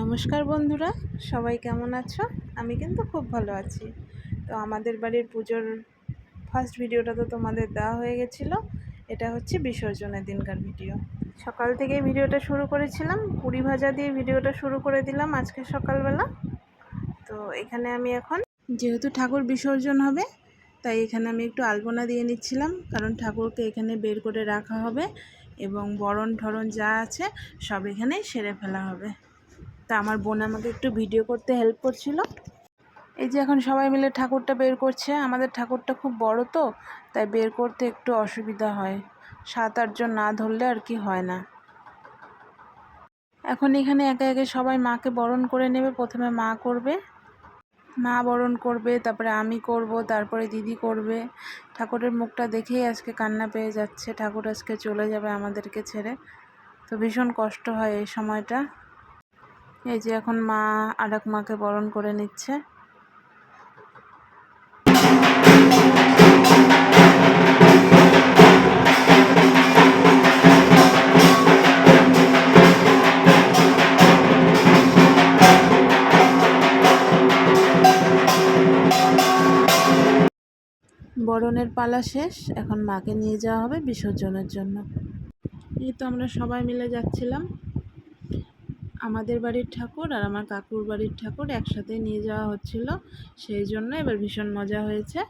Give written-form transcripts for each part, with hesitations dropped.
নমস্কার বন্ধুরা, সবাই কেমন আছো? আমি কিন্তু খুব ভালো আছি। তো আমাদের বাড়ির পুজোর ফার্স্ট ভিডিওটা তো তোমাদের দেওয়া হয়ে গেছিলো। এটা হচ্ছে বিসর্জনের দিনকার ভিডিও। সকাল থেকে ভিডিওটা শুরু করেছিলাম, পুরি ভাজা দিয়ে ভিডিওটা শুরু করে দিলাম আজকে সকালবেলা। তো এখানে আমি এখন যেহেতু ঠাকুর বিসর্জন হবে, তাই এখানে আমি একটু আলপনা দিয়ে নিচ্ছিলাম, কারণ ঠাকুরকে এখানে বের করে রাখা হবে এবং বরণ ঠরণ যা আছে সব এখানেই সেরে ফেলা হবে। তা আমার বোন আমাকে একটু ভিডিও করতে হেল্প করছিল। এই যে এখন সবাই মিলে ঠাকুরটা বের করছে। আমাদের ঠাকুরটা খুব বড়, তো তাই বের করতে একটু অসুবিধা হয়। 7-8 জন না ধরলে আর কি হয় না। এখন এখানে একে একে সবাই মাকে বরণ করে নেবে। প্রথমে মা করবে, মা বরণ করবে, তারপরে আমি করব, তারপরে দিদি করবে। ঠাকুরের মুখটা দেখেই আজকে কান্না পেয়ে যাচ্ছে। ঠাকুর আজকে চলে যাবে আমাদেরকে ছেড়ে, তো ভীষণ কষ্ট হয় এই সময়টা। এই যে এখন মা আর এক মাকে বরণ করে নিচ্ছে। বরণের পালা শেষ, এখন মাকে নিয়ে যাওয়া হবে বিসর্জনের জন্য। এই তো আমরা সবাই মিলে যাচ্ছিলাম। আমাদের বাড়ির ঠাকুর আর আমার কাকুর বাড়ির ঠাকুর একসাথে নিয়ে যাওয়া হচ্ছিল, সেই জন্য এবার ভীষণ মজা হয়েছে।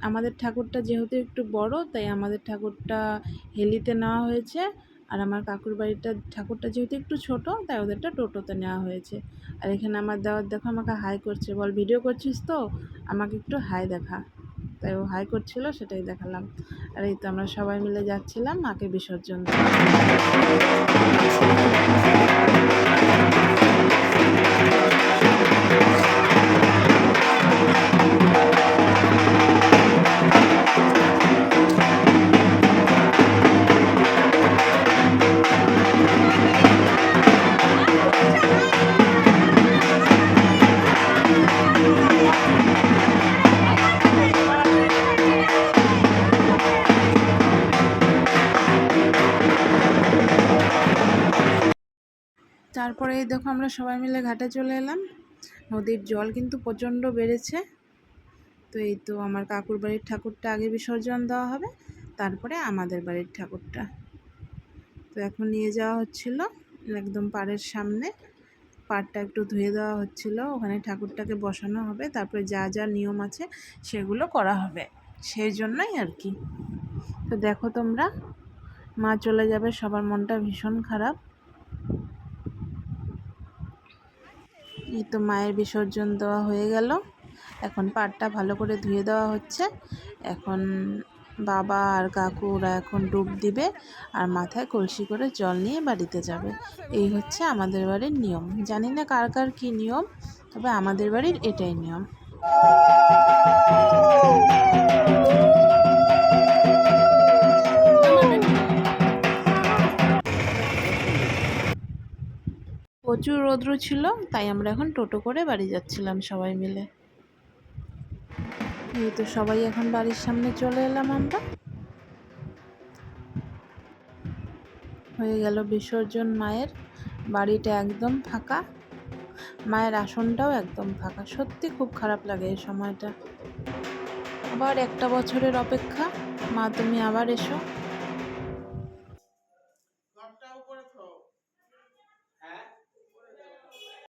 আমাদের ঠাকুরটা যেহেতু একটু বড়, তাই আমাদের ঠাকুরটা হেলিতে নেওয়া হয়েছে, আর আমার কাকুর বাড়িটা ঠাকুরটা যেহেতু একটু ছোট, তাই ওদেরটা টোটোতে নেওয়া হয়েছে। আর এখানে আমার দেওয়ার দেখো আমাকে হাই করছে, বল ভিডিও করছিস তো, আমাকে একটু হাই দেখা। তাই ও হাই করছিল, সেটাই দেখালাম। আর এই তো আমরা সবাই মিলে যাচ্ছিলাম মাকে বিসর্জন দিতে। তারপরে দেখো আমরা সবাই মিলে ঘাটে চলে এলাম। নদীর জল কিন্তু প্রচণ্ড বেড়েছে। তো এই তো আমার কাকুর বাড়ির ঠাকুরটা আগে বিসর্জন দেওয়া হবে, তারপরে আমাদের বাড়ির ঠাকুরটা। তো এখন নিয়ে যাওয়া হচ্ছিল একদম পাড়ের সামনে। পাড়টা একটু ধুয়ে দেওয়া হচ্ছিল, ওখানে ঠাকুরটাকে বসানো হবে, তারপরে যা যা নিয়ম আছে সেগুলো করা হবে, সেই জন্যই আর কি। তো দেখো তোমরা, মা চলে যাবে, সবার মনটা ভীষণ খারাপ। এই তো মায়ের বিসর্জন দেওয়া হয়ে গেল। এখন পাড়টা ভালো করে ধুয়ে দেওয়া হচ্ছে। এখন বাবা আর কাকু ওরা এখন ডুব দিবে, আর মাথায় কলসি করে জল নিয়ে বাড়িতে যাবে। এই হচ্ছে আমাদের বাড়ির নিয়ম। জানি না কার কার কী নিয়ম, তবে আমাদের বাড়ির এটাই নিয়ম। প্রচুর রৌদ্র ছিল, তাই আমরা এখন টোটো করে বাড়ি যাচ্ছিলাম সবাই মিলে। এই তো সবাই এখন বাড়ির সামনে চলে এলাম আমরা। হয়ে গেল বিসর্জন মায়ের। বাড়িটা একদম ফাঁকা, মায়ের আসনটাও একদম ফাঁকা। সত্যি খুব খারাপ লাগে এই সময়টা। আবার একটা বছরের অপেক্ষা, মা তুমি আবার এসো।